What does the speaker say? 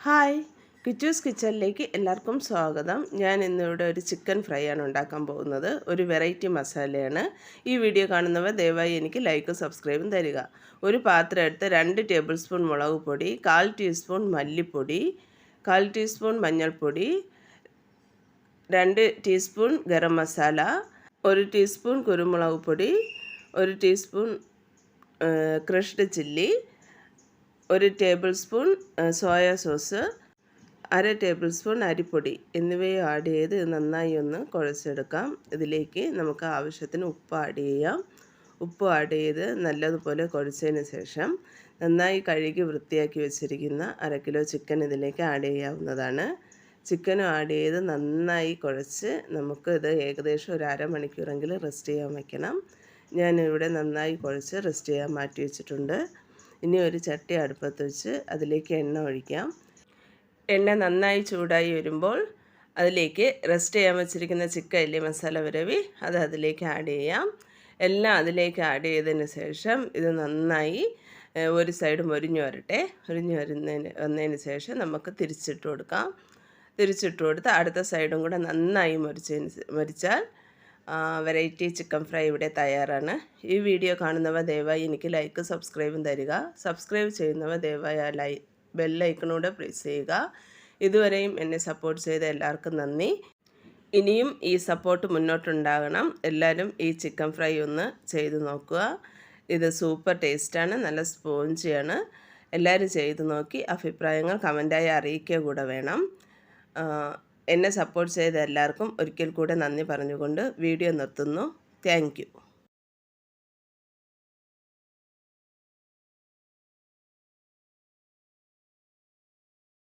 Hi, Kichus കിച്ചണിലേക്ക് എല്ലാവർക്കും സ്വാഗതം. ഞാൻ ഇന്നിവിടെ ഒരു ചിക്കൻ ഫ്രൈ ആണ് ഉണ്ടാക്കാൻ പോകുന്നത്. ഒരു വെറൈറ്റി മസാലയാണ്. ഈ വീഡിയോ കാണുന്നവർ ദയവായി എനിക്ക് ലൈക്കും സബ്സ്ക്രൈബും തരിക. ഒരു പാത്രം എടുത്ത് 2 ടേബിൾ സ്പൂൺ മുളക് പൊടി, 1/4 ടീസ്പൂൺ മല്ലിപ്പൊടി, 1/4 ടീസ്പൂൺ മഞ്ഞൾപ്പൊടി, 2 ടീസ്പൂൺ ഗരം മസാല, 1 ടീസ്പൂൺ കുരുമുളക് പൊടി, 1 teaspoon crushed chilli, 1 table spoon soya sauce, 1/2 table spoon അരിപ്പൊടി എന്നിവയെ ആഡ് ചെയ്ത് നന്നായി ഒന്ന് കുഴച്ചെടുക്കാം. ഇതിലേക്ക് നമുക്ക് ആവശ്യത്തിന് ഉപ്പ് ആഡ് ചെയ്യാം. ഉപ്പ് ആഡ് ചെയ്ത് നല്ലതുപോലെ കുഴച്ചതിന് ശേഷം നന്നായി കഴുകി വൃത്തിയാക്കി വെച്ചിരിക്കുന്ന 1/2 കിലോ ചിക്കൻ ഇതിലേക്ക് ആഡ് ചെയ്യാവുന്നതാണ്. ചിക്കനും ആഡ് ചെയ്ത് നന്നായി കുഴച്ച് നമുക്ക് ഇത് ഏകദേശം ഒരു അരമണിക്കൂറെങ്കിലും റെസ്റ്റ് ചെയ്യാൻ വയ്ക്കണം. ഞാനിവിടെ നന്നായി കുഴച്ച് റെസ്റ്റ് ചെയ്യാൻ മാറ്റി വെച്ചിട്ടുണ്ട്. ഇനി ഒരു ചട്ടി അടുപ്പത്ത് വെച്ച് അതിലേക്ക് എണ്ണ ഒഴിക്കാം. എണ്ണ നന്നായി ചൂടായി വരുമ്പോൾ അതിലേക്ക് റെസ്റ്റ് ചെയ്യാൻ വെച്ചിരിക്കുന്ന ചിക്കൻ ഇല്ലേ, മസാല വരവി, അത് അതിലേക്ക് ആഡ് ചെയ്യാം. എല്ലാം അതിലേക്ക് ആഡ് ചെയ്തതിന് ശേഷം ഇത് നന്നായി ഒരു സൈഡ് മൊരിഞ്ഞു വന്നതിന് ശേഷം നമുക്ക് തിരിച്ചിട്ട് കൊടുക്കാം. തിരിച്ചിട്ട് കൊടുത്ത് അടുത്ത സൈഡും കൂടെ നന്നായി മൊരിച്ചാൽ വെറൈറ്റി ചിക്കൻ ഫ്രൈ ഇവിടെ തയ്യാറാണ്. ഈ വീഡിയോ കാണുന്നവർ ദയവായി എനിക്ക് ലൈക്ക് സബ്സ്ക്രൈബും തരിക. സബ്സ്ക്രൈബ് ചെയ്യുന്നവർ ദയവായി ആ ബെല്ലൈക്കണൂടെ പ്രസ് ചെയ്യുക. ഇതുവരെയും എന്നെ സപ്പോർട്ട് ചെയ്ത എല്ലാവർക്കും നന്ദി. ഇനിയും ഈ സപ്പോർട്ട് മുന്നോട്ടുണ്ടാകണം. എല്ലാവരും ഈ ചിക്കൻ ഫ്രൈ ഒന്ന് ചെയ്ത് നോക്കുക. ഇത് സൂപ്പർ ടേസ്റ്റാണ്, നല്ല സ്പോഞ്ചിയാണ്. എല്ലാവരും ചെയ്ത് നോക്കി അഭിപ്രായങ്ങൾ കമൻറ്റായി അറിയിക്കുക കൂടെ വേണം. എന്നെ സപ്പോർട്ട് ചെയ്ത എല്ലാവർക്കും ഒരിക്കൽ കൂടെ നന്ദി പറഞ്ഞുകൊണ്ട് വീഡിയോ നിർത്തുന്നു. Thank you.